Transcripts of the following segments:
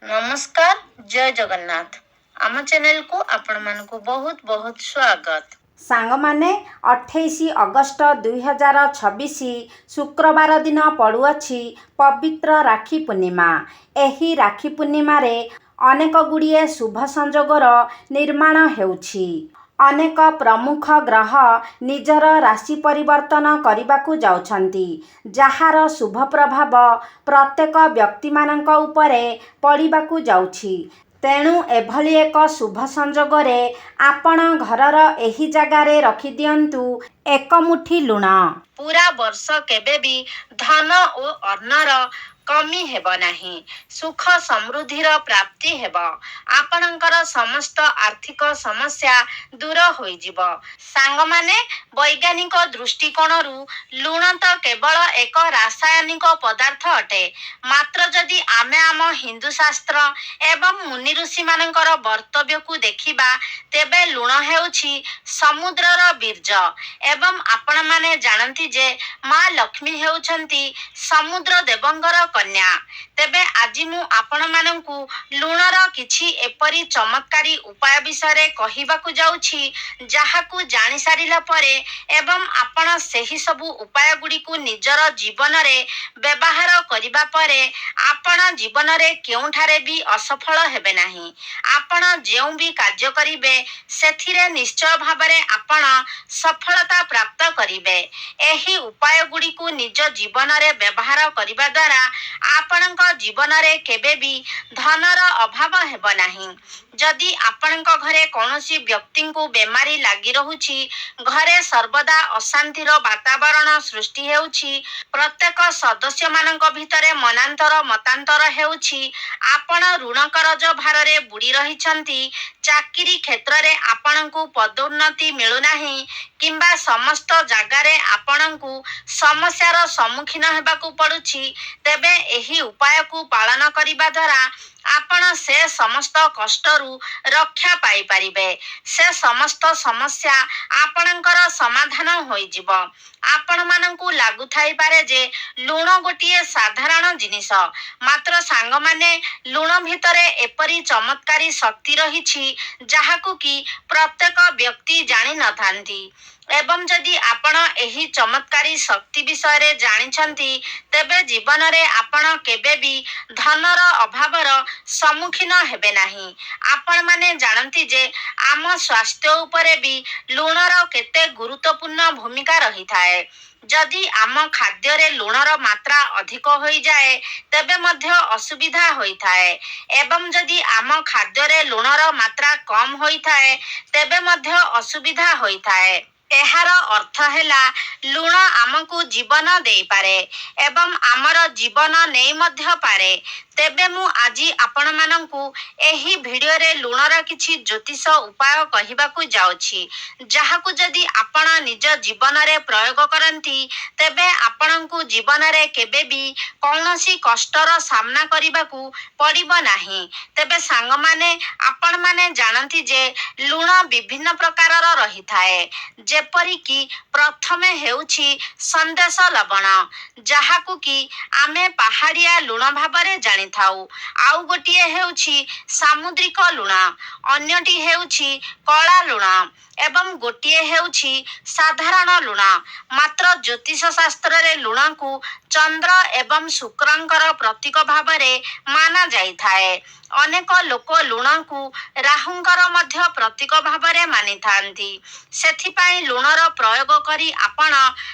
नमस्कार जय जगन्नाथ आम चैनल को आपण मानकु बहुत बहुत स्वागत। सांगमाने 28 अगस्ट 2026 शुक्रवार दिन पड़ुअछि पवित्र राखी पूर्णिमा। एही राखी पूर्णिमा रे अनेक गुड़िए शुभ संजोगर निर्माण हेउछि। अनेक प्रमुख ग्रह निजर राशि परिवर्तन करबाकू जाउछन्ति, जहार शुभ प्रभाव प्रत्येक व्यक्ति मानक उपरे पड़िबाकू जाउछि। तेणु एभली एक शुभ संजोगरे आपण घरर एही जगारे रखी दियंतु एक मुठी लुण। पूरा वर्ष केबे भी धन और अन्नर कमी हेब नाही, सुख समृद्धिर प्राप्ति हेब। आपणकर समस्त आर्थिक समस्या दूर होई जिव। सांग माने वैज्ञानिक दृष्टिकोणरू लुण तो केवल एक रासायनिक पदार्थ अटे, मात्र जदि आमे आम हिंदू शास्त्र एवं मुनि ऋषि मानकर वर्तव्य को देखिबा तेबे लुण हेउछि समुद्रर बीर्ज। एवं आपण माने जानती जे माँ लक्ष्मी हेउछंती समुद्र देवंगर कन्या। तेबे आज मु आपण मानंकु लुणर किछि एपरी चमत्कारी उपाय विषय कहिबाकू जाउछि, जाहाकू जानि सारिला परे एवं आपण सेही सबु उपाय गुड़िकु निजर जीवन रे व्यवहार करिबा परे आपण जीवन रे केउठारे भी असफल हेबे नाही। आपण जेउ भी कार्य करिबे सेथिरे निश्चय भाबरे आपण सफलता प्राप्त करिबे। एही उपाय गुड़िकु निज जीवन रे व्यवहार करिबा द्वारा आपणक जीवन रे केबे भी धनर अभाव हेब नाही। जदि आपणक घरे कौनसी व्यक्ति को बेमारी लागी रहुछि, घरे सर्वदा अशांतिर वातावरण सृष्टि हेउछि, प्रत्येक सदस्य मानक भितरे मनांतर मतांतर हेउछि, आपण ऋण करज भारे बुड़ी रहिछंती, चाकरी क्षेत्र रे आपणकु पदोन्नति मिलु नाही, किंबा समस्त जगारे आपणकु समस्यार सम्मुखीन हेबाकू पड़ुछि, तेबे एही उपाय को पालन करिबा द्वारा आपण से समस्त कष्टरू रक्षा पाई परिबे। से समस्त समस्या आपणकर समाधान होई जिवो। आपण मानंकु लागु थाई पारे जे लुण गोटिए साधारण जिनिस, मात्र सांग माने लुण भितरे एपरी चमत्कारी शक्ति रहिछि जाहाकू कि प्रत्येक व्यक्ति जानि नथांती। एवं जदि आपण एही चमत्कारी शक्ति विषय जानिछंती तेबे जीवन रे आपण केबे भी धनर अभावर सम्मुखीन हेबे नाही। आपण माने जानती जे आम स्वास्थ्य उपरे भी लुणर केते गुरुत्वपूर्ण भूमिका रही थाए। जदि आम खाद्य रे लुणर मात्रा अधिक होई जाए तेबे मध्य असुविधा होई थाए, एवं जदि आम खाद्य रे लुणर मात्रा कम होई थाए तेबे मध्य असुविधा होई थाए। एहार अर्थ हेला लुण आमको जीवन देई पारे एवं आमर जीवन नेई मध्य पारे। तेबे मु आजी आपण मानंकु एही वीडियो रे लुणर किछि ज्योतिष उपाय कहिबाकू जाउछि, जाहाकू जदि आपण निज जीवन रे प्रयोग करंती तेबे आपणकु जीवन रे केबे भी कौनसी कष्टर सामना करिबाकू पड़िबो नाही। तेबे सांग माने आपण माने जानती जे लुण विभिन्न प्रकारर रही थाए, जेपरी कि प्रथमे हेउछि संदेश लवण, जाहाकू कि आमे पहाड़िया लुण भाबरे जानि थाउ। आउ गोटिए हेउछि सामुद्रिक लुण, अन्यटी हेउछि कला लुण एवं गोटिए हेउछि साधारण लुण। मात्र ज्योतिष शास्त्र रे लुण को चंद्र एवं शुक्रंकर प्रतीक भाबरे माना जाई थाए। अनेक लोक लुण को राहुंकर मध्य प्रतीक भाबरे मानि थांती। सेथिपाई लुणर प्रयोग करी आपण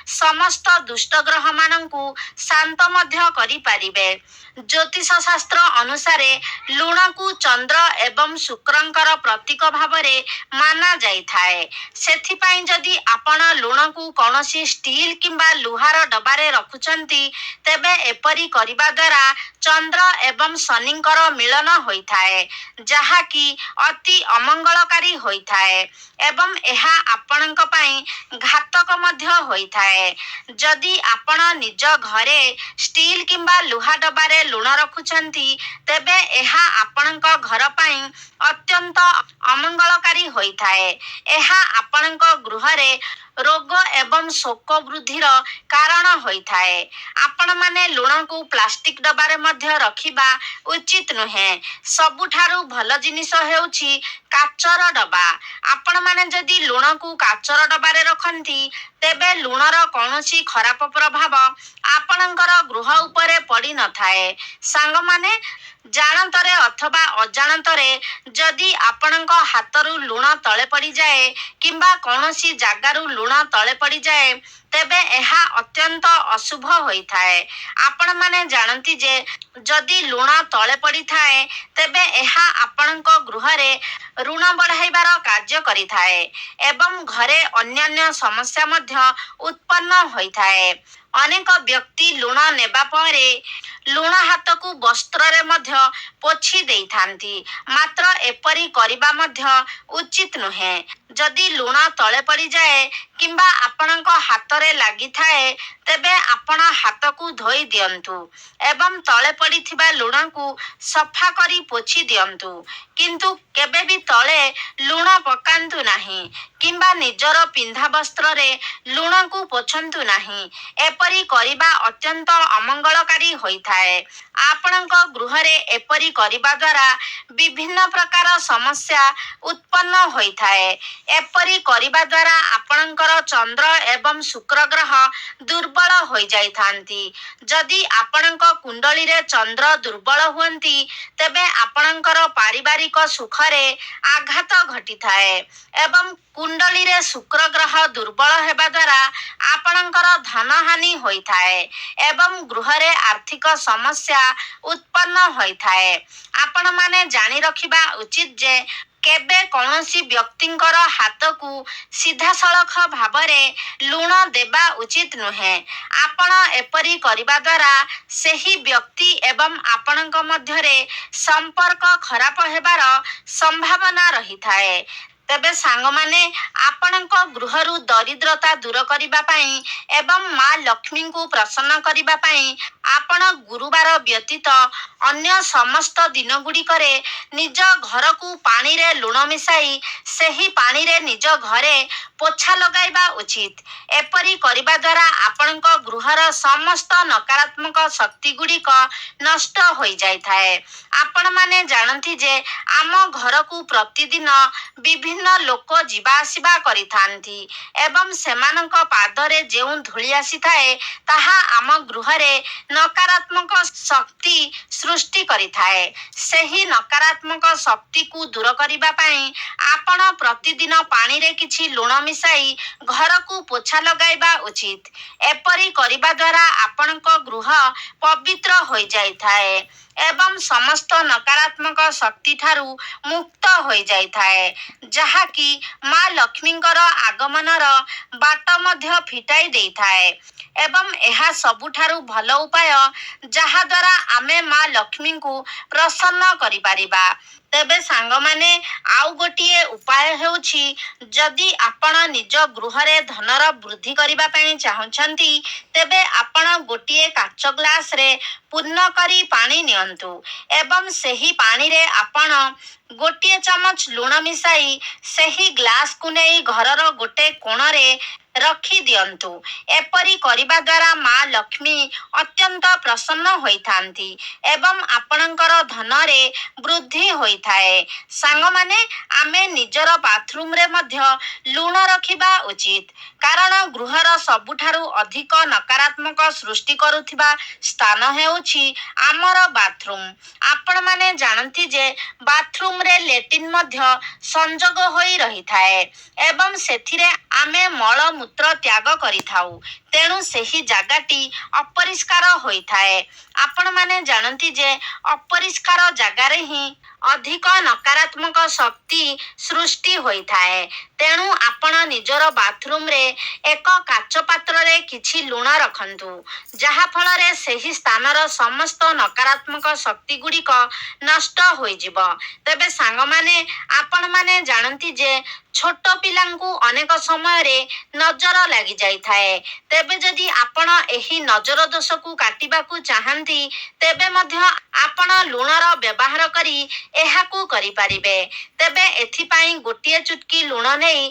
समस्त दुष्ट ग्रह मानंकु शांत मध्य करि पारिबे। ज्योतिष शास्त्र अनुसारे लुण को चंद्र एवं शुक्रंकर प्रतीक भाबरे माना जाई थाए। सेथिपाई जदि आपण लुण को कौनसी स्टील किंबा लुहार डबारे रखुचंती तेबे एपरी करिबा द्वारा चंद्र एवं शनिंकर मिलन होई थाए, जहा कि अति अमंगलकारी होई थाए एवं एहा आपणक पई घातक मध्य होई थाए। जदि आपण निज घरे स्टील किंबा लुहा डबारे लुण रखुचंती तेबे एहा आपणक घर पई अत्यंत अमंगलकारी होई थाए। एहा आपणक गृहरे ରୋଗ ଏବଂ ଶୋକ ବୃଦ୍ଧିର କାରଣ ହୋଇଥାଏ। ଆପଣମାନେ ଲୁଣକୁ ପ୍ଲାଷ୍ଟିକ ଡବାରେ ମଧ୍ୟ ରଖିବା ଉଚିତ ନୁହେଁ। ସବୁଠାରୁ ଭଲ ଜିନିଷ ହେଉଛି କାଚର ଡବା। ଆପଣମାନେ ଯଦି ଲୁଣକୁ କାଚର ଡବାରେ ରଖନ୍ତି, ତେବେ ଲୁଣର କୌଣସି ଖରାପ ପ୍ରଭାବ ଆପଣଙ୍କର ଗୃହ ଉପରେ ପଡ଼ିନଥାଏ। ସାଙ୍ଗମାନେ, ଜାଣତରେ ଅଥବା ଅଜାଣତରେ ଯଦି ଆପଣଙ୍କ ହାତରୁ ଲୁଣ ତଳେ ପଡ଼ିଯାଏ କିମ୍ବା କୌଣସି ଜାଗାରୁ ଲୁଣ ତଳେ ପଡ଼ିଯାଏ, ତେବେ ଏହା ଅତ୍ୟନ୍ତ ଅଶୁଭ ହୋଇଥାଏ। ଆପଣମାନେ ଜାଣନ୍ତି ଯେ ଯଦି ଲୁଣ ତଳେ ପଡ଼ିଥାଏ, ତେବେ ଏହା ଆପଣଙ୍କ ଗୃହରେ ଋଣ ବଢ଼ାଇବାର କାର୍ଯ୍ୟ କରିଥାଏ ଏବଂ ଘରେ ଅନ୍ୟାନ୍ୟ ସମସ୍ୟା ମଧ୍ୟ ଉତ୍ପନ୍ନ ହୋଇଥାଏ। ଅନେକ ବ୍ୟକ୍ତି ଲୁଣ ନେବା ପରେ ଲୁଣ ହାତକୁ ବସ୍ତ୍ରରେ ମଧ୍ୟ ପୋଛି ଦେଇଥାନ୍ତି, ମାତ୍ର ଏପରି କରିବା ମଧ୍ୟ ଉଚିତ ନୁହେଁ। ଯଦି ଲୁଣ ତଳେ ପଡ଼ିଯାଏ କିମ୍ବା ଆପଣଙ୍କ ହାତରେ ଲାଗିଥାଏ, ତେବେ ଆପଣ ହାତକୁ ଧୋଇ ଦିଅନ୍ତୁ ଏବଂ ତଳେ ପଡ଼ିଥିବା ଲୁଣକୁ ସଫା କରି ପୋଛି ଦିଅନ୍ତୁ। କିନ୍ତୁ କେବେ ବି ତଳେ ଲୁଣ ପକାନ୍ତୁ ନାହିଁ କିମ୍ବା ନିଜର ପିନ୍ଧା ବସ୍ତ୍ରରେ ଲୁଣକୁ ପୋଛନ୍ତୁ ନାହିଁ। ଏପରି କରିବା ଅତ୍ୟନ୍ତ ଅମଙ୍ଗଳକାରୀ ହୋଇଥାଏ। ଆପଣଙ୍କ ଗୃହରେ ଏପରି କରିବା ଦ୍ୱାରା ବିଭିନ୍ନ ପ୍ରକାର ସମସ୍ୟା ଉତ୍ପନ୍ନ ହୋଇଥାଏ। ଏପରି କରିବା ଦ୍ୱାରା ଆପଣଙ୍କର ଚନ୍ଦ୍ର ଏବଂ ଶୁକ୍ର ଗ୍ରହ ଦୁର୍ବଳ ହୋଇଯାଇଥାନ୍ତି। ଯଦି ଆପଣଙ୍କ କୁଣ୍ଡଳୀରେ ଚନ୍ଦ୍ର ଦୁର୍ବଳ ହୁଅନ୍ତି, ତେବେ ଆପଣଙ୍କର ପାରିବାରିକ ସୁଖରେ ଆଘାତ ଘଟିଥାଏ ଏବଂ କୁଣ୍ଡଳୀରେ ଶୁକ୍ର ଗ୍ରହ ଦୁର୍ବଳ ହେବା ଦ୍ୱାରା ଆପଣଙ୍କର ଧନହାନି ହୋଇଥାଏ ଏବଂ ଗୃହରେ ଆର୍ଥିକ ସମସ୍ୟା ଉତ୍ପନ୍ନ ହୋଇଥାଏ। ଆପଣମାନେ ଜାଣି ରଖିବା ଉଚିତ ଯେ କେବେ କୌଣସି ବ୍ୟକ୍ତିଙ୍କର ହାତକୁ ସିଧାସଳଖ ଭାବରେ ଲୁଣ ଦେବା ଉଚିତ ନୁହେଁ। ଆପଣ ଏପରି କରିବା ଦ୍ୱାରା ସେହି ବ୍ୟକ୍ତି ଏବଂ ଆପଣଙ୍କ ମଧ୍ୟରେ ସମ୍ପର୍କ ଖରାପ ହେବାର ସମ୍ଭାବନା ରହିଥାଏ। ତେବେ ସାଙ୍ଗମାନେ, ଆପଣଙ୍କ ଗୃହରୁ ଦରିଦ୍ରତା ଦୂର କରିବା ପାଇଁ ଏବଂ ମା ଲକ୍ଷ୍ମୀଙ୍କୁ ପ୍ରସନ୍ନ କରିବା ପାଇଁ ଆପଣ ଗୁରୁବାର ବ୍ୟତୀତ ଅନ୍ୟ ସମସ୍ତ ଦିନଗୁଡ଼ିକରେ ନିଜ ଘରକୁ ପାଣିରେ ଲୁଣ ମିଶାଇ ସେହି ପାଣିରେ ନିଜ ଘରେ ପୋଛା ଲଗାଇବା ଉଚିତ। ଏପରି କରିବା ଦ୍ୱାରା ଆପଣଙ୍କ ଗୃହର ସମସ୍ତ ନକାରାତ୍ମକ ଶକ୍ତିଗୁଡ଼ିକ ନଷ୍ଟ ହୋଇଯାଇଥାଏ। ଆପଣମାନେ ଜାଣନ୍ତି ଯେ ଆମ ଘରକୁ ପ୍ରତିଦିନ ବିଭିନ୍ନ ଲୋକ ଯିବା ଆସିବା କରିଥାନ୍ତି ଏବଂ ସେମାନଙ୍କ ପାଦରେ ଯେଉଁ ଧୂଳି ଆସିଥାଏ, ତାହା ଆମ ଗୃହରେ ନକାରାତ୍ମକ ଶକ୍ତି ସୃଷ୍ଟି କରିଥାଏ। ସେହି ନକାରାତ୍ମକ ଶକ୍ତିକୁ ଦୂର କରିବା ପାଇଁ ଆପଣ ପ୍ରତିଦିନ ପାଣିରେ କିଛି ଲୁଣ ମିଶାଇ ଘରକୁ ପୋଛା ଲଗାଇବା ଉଚିତ। ଏପରି କରିବା ଦ୍ୱାରା ଆପଣଙ୍କ ଗୃହ ପବିତ୍ର ହୋଇଯାଇଥାଏ ଏବଂ ସମସ୍ତ ନକାରାତ୍ମକ ଶକ୍ତିଠାରୁ ମୁକ୍ତ ହୋଇଯାଇଥାଏ, ଯାହାକି ମା ଲକ୍ଷ୍ମୀଙ୍କର ଆଗମନର ବାଟ ମଧ୍ୟ ଫିଟାଇ ଦେଇଥାଏ ଏବଂ ଏହା ସବୁଠାରୁ ଭଲ ଉପାୟ ଯାହାଦ୍ୱାରା ଆମେ ମା ଲକ୍ଷ୍ମୀଙ୍କୁ ପ୍ରସନ୍ନ କରିପାରିବା। ତେବେ ସାଙ୍ଗମାନେ, ଆଉ ଗୋଟିଏ ଉପାୟ ହେଉଛି, ଯଦି ଆପଣ ନିଜ ଗୃହରେ ଧନର ବୃଦ୍ଧି କରିବା ପାଇଁ ଚାହୁଁଛନ୍ତି, ତେବେ ଆପଣ ଗୋଟିଏ କାଚ ଗ୍ଲାସରେ ପୂର୍ଣ୍ଣ କରି ପାଣି ନିଅନ୍ତୁ ଏବଂ ସେହି ପାଣିରେ ଆପଣ ଗୋଟିଏ ଚାମଚ ଲୁଣ ମିଶାଇ ସେହି ଗ୍ଲାସକୁ ନେଇ ଘରର ଗୋଟେ କୋଣରେ ରଖି ଦିଅନ୍ତୁ। ଏପରି କରିବା ଦ୍ୱାରା ମା ଲକ୍ଷ୍ମୀ ଅତ୍ୟନ୍ତ ପ୍ରସନ୍ନ ହୋଇଥାନ୍ତି ଏବଂ ଆପଣଙ୍କର ଧନରେ ବୃଦ୍ଧି ହୋଇଥାଏ। ସାଙ୍ଗମାନେ, ଆମେ ନିଜର ବାଥରୁମରେ ମଧ୍ୟ ଲୁଣ ରଖିବା ଉଚିତ, କାରଣ ଗୃହର ସବୁଠାରୁ ଅଧିକ ନକାରାତ୍ମକ ସୃଷ୍ଟି କରୁଥିବା ସ୍ଥାନ ହେଉଛି ଆମର ବାଥରୁମ। ଆପଣମାନେ ଜାଣନ୍ତି ଯେ ବାଥରୁମରେ ଲେଟ୍ରିନ୍ ମଧ୍ୟ ସଂଯୋଗ ହୋଇ ରହିଥାଏ ଏବଂ ସେଥିରେ ଆମେ ମଳମୂତ୍ର ତ୍ୟାଗ କରିଥାଉ, ତେଣୁ ସେହି ଜାଗାଟି ଅପରିଷ୍କାର ହୋଇଥାଏ। ଆପଣମାନେ ଜାଣନ୍ତି ଯେ ଅପରିଷ୍କାର ଜାଗାରେ ହିଁ ଅଧିକ ନକାରାତ୍ମକ ଶକ୍ତି ସୃଷ୍ଟି ହୋଇଥାଏ। ତେଣୁ ଆପଣ ନିଜର ବାଥରୁମରେ ଏକ କାଚ ପାତ୍ରରେ କିଛି ଲୁଣ ରଖନ୍ତୁ, ଯାହାଫଳରେ ସେହି ସ୍ଥାନର ସମସ୍ତ ନକାରାତ୍ମକ ଶକ୍ତିଗୁଡ଼ିକ ନଷ୍ଟ ହୋଇଯିବ। ତେବେ ସାଙ୍ଗମାନେ, ଆପଣମାନେ ଜାଣନ୍ତି ଯେ ଛୋଟ ପିଲାଙ୍କୁ ଅନେକ ସମୟରେ ନଜର ଲାଗିଯାଇଥାଏ। ତେବେ ଯଦି ଆପଣ ଏହି ନଜର ଦୋଷକୁ କାଟିବାକୁ ଚାହାନ୍ତି ତେବେ ମଧ୍ୟ ଆପଣ ଲୁଣର ବ୍ୟବହାର କରି ଏହାକୁ କରିପାରିବେ। ତେବେ ଏଥିପାଇଁ ଗୋଟିଏ ଚୁଟକି ଲୁଣ ନେଇ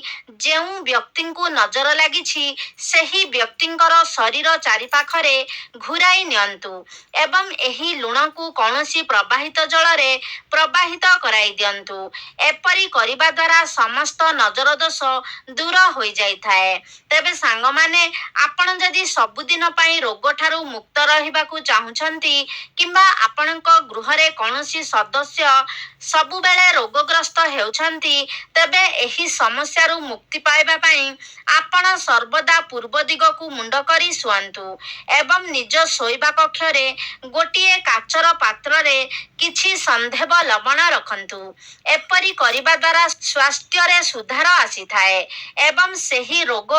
ଯେଉଁ ବ୍ୟକ୍ତିଙ୍କୁ ନଜର ଲାଗିଛି ସେହି ବ୍ୟକ୍ତିଙ୍କର ଶରୀର ଚାରିପାଖରେ ଘୁରାଇ ନିଅନ୍ତୁ ଏବଂ ଏହି ଲୁଣକୁ କୌଣସି ପ୍ରବାହିତ ଜଳରେ ପ୍ରବାହିତ କରାଇ ଦିଅନ୍ତୁ। ଏପରି କରିବା ଦ୍ୱାରା ସମସ୍ତ ନଜର ଦୋଷ ଦୂର ହୋଇଯାଇଥାଏ। ତେବେ ସାଙ୍ଗମାନେ, ଆପଣ ଯଦି ସବୁଦିନ ପାଇଁ ରୋଗଠାରୁ ମୁକ୍ତ ରହିବାକୁ ଚାହୁଁଛନ୍ତି କିମ୍ବା ଆପଣଙ୍କ ଗୃହରେ କୌଣସି ସଦସ୍ୟ ସବୁବେଳେ ରୋଗଗ୍ରସ୍ତ ହେଉଛନ୍ତି ତେବେ ଏହି ସମସ୍ୟାରୁ ମୁକ୍ତି ପାଇବା ପାଇଁ ଆପଣ ସର୍ବଦା ପୂର୍ବ ଦିଗକୁ ମୁଣ୍ଡ କରି ଶୁଅନ୍ତୁ ଏବଂ ନିଜ ଶୋଇବା କକ୍ଷରେ ଗୋଟିଏ କାଚର ପାତ୍ରରେ କିଛି ସନ୍ଧେବ ଲବଣ ରଖନ୍ତୁ। ଏପରି କରିବା ଦ୍ୱାରା ସ୍ୱାସ୍ଥ୍ୟରେ ସୁଧାର ଆସିଥାଏ ଏବଂ ସେହି ରୋଗ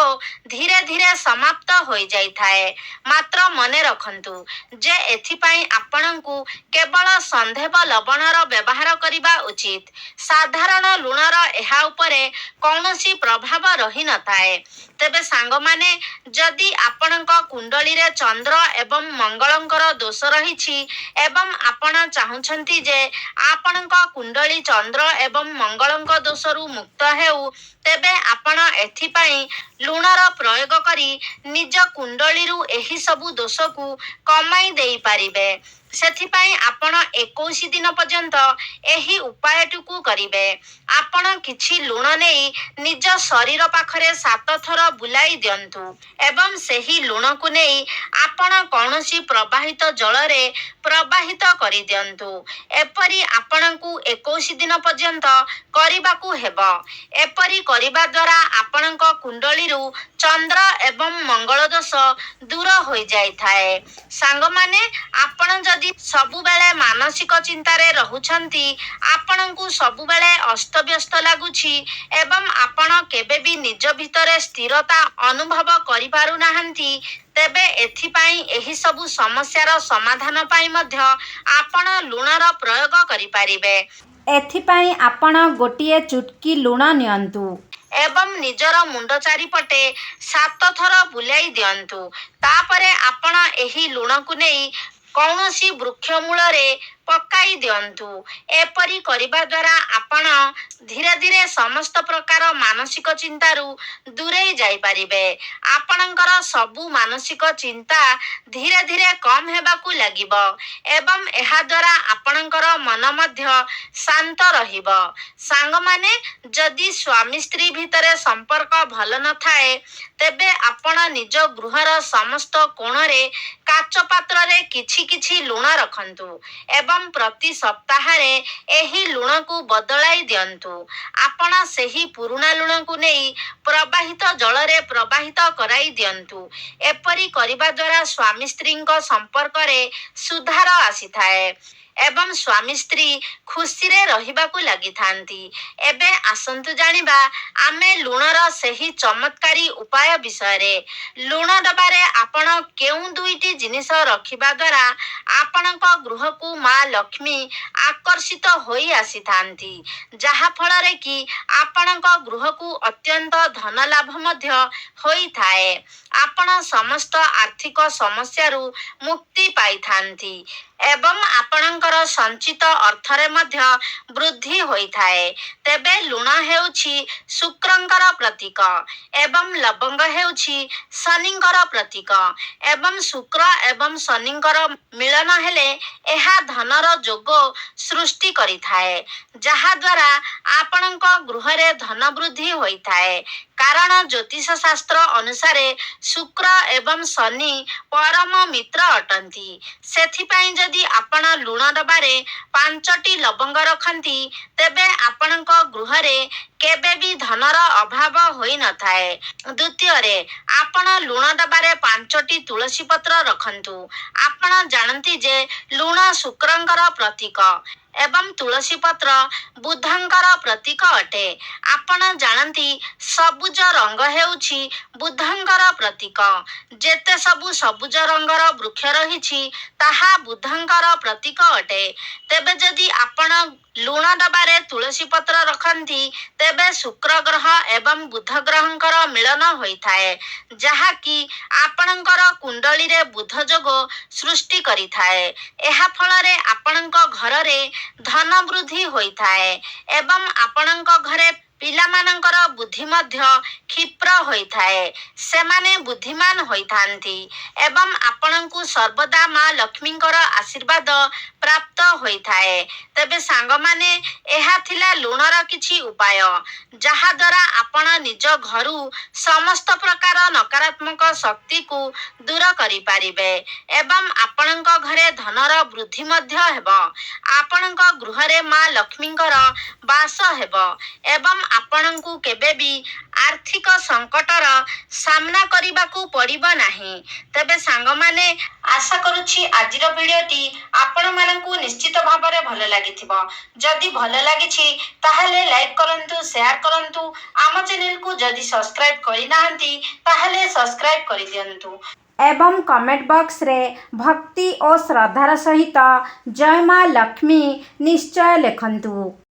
ଧୀରେ ଧୀରେ ସମାପ୍ତ ହୋଇଯାଇଥାଏ। ମାତ୍ର ମନେ ରଖନ୍ତୁ ଯେ ଏଥିପାଇଁ ଆପଣଙ୍କୁ କେବଳ ସନ୍ଧେବ ଲବଣର ବ୍ୟବହାର କରିବା ଉଚିତ। ସାଧାରଣ ଲୁଣର ଏହା ଉପରେ କୌଣସି ପ୍ରଭାବ ରହିନଥାଏ। ତେବେ ସାଙ୍ଗମାନେ, ଯଦି ଆପଣଙ୍କ କୁଣ୍ଡଳୀରେ ଚନ୍ଦ୍ର ଏବଂ ମଙ୍ଗଳଙ୍କର ଦୋଷ ରହିଛି ଏବଂ ଆପଣ ଚାହୁଁଛନ୍ତି ଯେ ଆପଣଙ୍କ କୁଣ୍ଡଳୀ ଚନ୍ଦ୍ର ଏବଂ ମଙ୍ଗଳଙ୍କ ଦୋଷରୁ ମୁକ୍ତ ହେଉ ତେବେ ଆପଣ ଏଥିପାଇଁ ଲୁଣର ପ୍ରୟୋଗ କରି ନିଜ କୁଣ୍ଡଳୀରୁ ଏହି ସବୁ ଦୋଷକୁ କମାଇ ଦେଇପାରିବେ। ସେଥିପାଇଁ ଆପଣ 21 ଦିନ ପର୍ଯ୍ୟନ୍ତ ଏହି ଉପାୟଟିକୁ କରିବେ। ଆପଣ କିଛି ଲୁଣ ନେଇ ନିଜ ଶରୀର ପାଖରେ 7 ଥର ବୁଲାଇ ଦିଅନ୍ତୁ ଏବଂ ସେହି ଲୁଣକୁ ନେଇ ଆପଣ କୌଣସି ପ୍ରବାହିତ ଜଳରେ ପ୍ରବାହିତ କରିଦିଅନ୍ତୁ। ଏପରି ଆପଣଙ୍କୁ 21 ଦିନ ପର୍ଯ୍ୟନ୍ତ କରିବାକୁ ହେବ। ଏପରି କରିବା ଦ୍ୱାରା ଆପଣଙ୍କ କୁଣ୍ଡଳୀରୁ ଚନ୍ଦ୍ର ଏବଂ ମଙ୍ଗଳ ଦୋଷ ଦୂର ହୋଇଯାଇଥାଏ। ସାଙ୍ଗମାନେ, ଆପଣ ଯଦି ସବୁବେଳେ ମାନସିକ ଚିନ୍ତାରେ ରହୁଛନ୍ତି, ଆପଣଙ୍କୁ ସବୁବେଳେ ଅସ୍ତବ୍ୟସ୍ତ ଲାଗୁଛି ଏବଂ ଆପଣ କେବେ ବି ନିଜ ଭିତରେ ସ୍ଥିରତା ଅନୁଭବ କରିପାରୁନାହାନ୍ତି ତେବେ ଏଥିପାଇଁ ଏହି ସବୁ ସମସ୍ୟାର ସମାଧାନ ପାଇଁ ମଧ୍ୟ ଆପଣ ଲୁଣର ପ୍ରୟୋଗ କରିପାରିବେ। ଏଥିପାଇଁ ଆପଣ ଗୋଟିଏ ଚୁଟକି ଲୁଣ ନିଅନ୍ତୁ ଏବଂ ନିଜର ମୁଣ୍ଡ ଚାରିପଟେ 7 ଥର ବୁଲାଇ ଦିଅନ୍ତୁ। ତାପରେ ଆପଣ ଏହି ଲୁଣକୁ ନେଇ କୌଣସି ବୃକ୍ଷ ମୂଳରେ ପକାଇ ଦିଅନ୍ତୁ। ଏପରି କରିବା ଦ୍ୱାରା ଆପଣ ଧୀରେ ଧୀରେ ସମସ୍ତ ପ୍ରକାର ମାନସିକ ଚିନ୍ତାରୁ ଦୂରେଇ ଯାଇପାରିବେ। ଆପଣଙ୍କର ସବୁ ମାନସିକ ଚିନ୍ତା ଧୀରେ ଧୀରେ କମ୍ ହେବାକୁ ଲାଗିବ ଏବଂ ଏହା ଦ୍ୱାରା ଆପଣଙ୍କର ମନ ମଧ୍ୟ ଶାନ୍ତ ରହିବ। ସାଙ୍ଗମାନେ, ଯଦି ସ୍ୱାମୀ ସ୍ତ୍ରୀ ଭିତରେ ସମ୍ପର୍କ ଭଲ ନଥାଏ ତେବେ ଆପଣ ନିଜ ଗୃହର ସମସ୍ତ କୋଣରେ କାଚ ପାତ୍ରରେ କିଛି କିଛି ଲୁଣ ରଖନ୍ତୁ ଏବଂ ପ୍ରତି ସପ୍ତାହରେ ଏହି ଲୁଣକୁ ବଦଳାଇ ଦିଅନ୍ତୁ। ଆପଣ ସେହି ପୁରୁଣା ଲୁଣକୁ ନେଇ ପ୍ରବାହିତ ଜଳରେ ପ୍ରବାହିତ କରାଇ ଦିଅନ୍ତୁ। ଏପରି କରିବା ଦ୍ୱାରା ସ୍ୱାମୀ ସ୍ତ୍ରୀଙ୍କ ସମ୍ପର୍କରେ ସୁଧାର ଆସିଥାଏ ଏବଂ ସ୍ୱାମୀ ସ୍ତ୍ରୀ ଖୁସିରେ ରହିବାକୁ ଲାଗିଥାନ୍ତି। ଏବେ ଆସନ୍ତୁ ଜାଣିବା ଆମେ ଲୁଣର ସେହି ଚମତ୍କାରୀ ଉପାୟ ବିଷୟରେ। ଲୁଣ ଡବାରେ ଆପଣ କେଉଁ 2ଟି ଜିନିଷ ରଖିବା ଦ୍ୱାରା ଆପଣଙ୍କ ଗୃହକୁ ମା ଲକ୍ଷ୍ମୀ ଆକର୍ଷିତ ହୋଇ ଆସିଥାନ୍ତି, ଯାହା ଫଳରେ କି ଆପଣଙ୍କ ଗୃହକୁ ଅତ୍ୟନ୍ତ ଧନ ଲାଭ ମଧ୍ୟ ହୋଇଥାଏ। ଆପଣ ସମସ୍ତ ଆର୍ଥିକ ସମସ୍ୟାରୁ ମୁକ୍ତି ପାଇଥାନ୍ତି ଏବଂ ଆପଣଙ୍କର ସଞ୍ଚିତ ଅର୍ଥରେ ମଧ୍ୟ ବୃଦ୍ଧି ହୋଇଥାଏ। ତେବେ ଲୁଣ ହେଉଛି ଶୁକ୍ରଙ୍କର ପ୍ରତୀକ ଏବଂ ଲବଙ୍ଗ ହେଉଛି ଶନିଙ୍କର ପ୍ରତୀକ ଏବଂ ଶୁକ୍ର ଏବଂ ଶନିଙ୍କର ମିଳନ ହେଲେ ଏହା ଧନର ଯୋଗ ସୃଷ୍ଟି କରିଥାଏ, ଯାହାଦ୍ୱାରା ଆପଣଙ୍କ ଗୃହରେ ଧନ ବୃଦ୍ଧି ହୋଇଥାଏ। କାରଣ ଜ୍ୟୋତିଷ ଶାସ୍ତ୍ର ଅନୁସାରେ ଶୁକ୍ର ଏବଂ ଶନି ପରମ ମିତ୍ର ଅଟନ୍ତି। ସେଥିପାଇଁ ଯଦି ଆପଣ ଲୁଣ ଡବାରେ 5ଟି ଲବଙ୍ଗ ରଖନ୍ତି ତେବେ ଆପଣଙ୍କ ଗୃହରେ କେବେ ବି ଧନର ଅଭାବ ହୋଇନଥାଏ। ଦ୍ୱିତୀୟରେ, ଆପଣ ଲୁଣ ଡବାରେ 5ଟି ତୁଳସୀ ପତ୍ର ରଖନ୍ତୁ। ଆପଣ ଜାଣନ୍ତି ଯେ ଲୁଣ ଶୁକ୍ରଙ୍କର ପ୍ରତୀକ ଏବଂ ତୁଳସୀ ପତ୍ର ବୁଧଙ୍କର ପ୍ରତୀକ ଅଟେ। ଆପଣ ଜାଣନ୍ତି ସବୁଜ ରଙ୍ଗ ହେଉଛି ବୁଧଙ୍କର ପ୍ରତୀକ। ଯେତେ ସବୁ ସବୁଜ ରଙ୍ଗର ବୃକ୍ଷ ରହିଛି ତାହା ବୁଧଙ୍କର ପ୍ରତୀକ ଅଟେ। ତେବେ ଯଦି ଆପଣ ଲୁଣ ଡବାରେ ତୁଳସୀ ପତ୍ର ରଖନ୍ତି ତେବେ ତେବେ ଶୁକ୍ର ଗ୍ରହ ଏବଂ ବୁଧ ଗ୍ରହଙ୍କର ମିଳନ ହୋଇଥାଏ, ଯାହାକି ଆପଣଙ୍କର କୁଣ୍ଡଳୀରେ ବୁଧ ଯୋଗ ସୃଷ୍ଟି କରିଥାଏ। ଏହା ଫଳରେ ଆପଣଙ୍କ ଘରରେ ଧନ ବୃଦ୍ଧି ହୋଇଥାଏ ଏବଂ ଆପଣଙ୍କ ଘରେ ପିଲାମାନଙ୍କର ବୁଦ୍ଧି ମଧ୍ୟ କ୍ଷିପ୍ର ହୋଇଥାଏ। ସେମାନେ ବୁଦ୍ଧିମାନ ହୋଇଥାନ୍ତି ଏବଂ ଆପଣଙ୍କୁ ସର୍ବଦା ମା ଲକ୍ଷ୍ମୀଙ୍କର ଆଶୀର୍ବାଦ ପ୍ରାପ୍ତ ହୋଇଥାଏ। ତେବେ ସାଙ୍ଗମାନେ, ଏହା ଥିଲା ଲୁଣର କିଛି ଉପାୟ, ଯାହାଦ୍ୱାରା ଆପଣ ନିଜ ଘରୁ ସମସ୍ତ ପ୍ରକାର ନକାରାତ୍ମକ ଶକ୍ତିକୁ ଦୂର କରିପାରିବେ ଏବଂ ଆପଣଙ୍କ ଘରେ ଧନର ବୃଦ୍ଧି ମଧ୍ୟ ହେବ। ଆପଣଙ୍କ ଗୃହରେ ମା ଲକ୍ଷ୍ମୀଙ୍କର ବାସ ହେବ ଏବଂ ଆପଣଙ୍କୁ କେବେ ବି ଆର୍ଥିକ ସଙ୍କଟର ସାମ୍ନା କରିବାକୁ ପଡ଼ିବ ନାହିଁ। ତେବେ ସାଙ୍ଗମାନେ, ଆଶା କରୁଛି ଆଜିର ଭିଡ଼ିଓଟି ଆପଣମାନଙ୍କୁ ନିଶ୍ଚିତ ଭାବରେ ଭଲ ଲାଗିଥିବ। ଯଦି ଭଲ ଲାଗିଛି ତାହେଲେ ଲାଇକ୍ କରନ୍ତୁ, ସେୟାର କରନ୍ତୁ। ଆମ ଚ୍ୟାନେଲକୁ ଯଦି ସବସ୍କ୍ରାଇବ୍ କରିନାହାନ୍ତି ତାହେଲେ ସବସ୍କ୍ରାଇବ୍ କରିଦିଅନ୍ତୁ ଏବଂ କମେଣ୍ଟ ବକ୍ସରେ ଭକ୍ତି ଓ ଶ୍ରଦ୍ଧାର ସହିତ ଜୟ ମା ଲକ୍ଷ୍ମୀ ନିଶ୍ଚୟ ଲେଖନ୍ତୁ।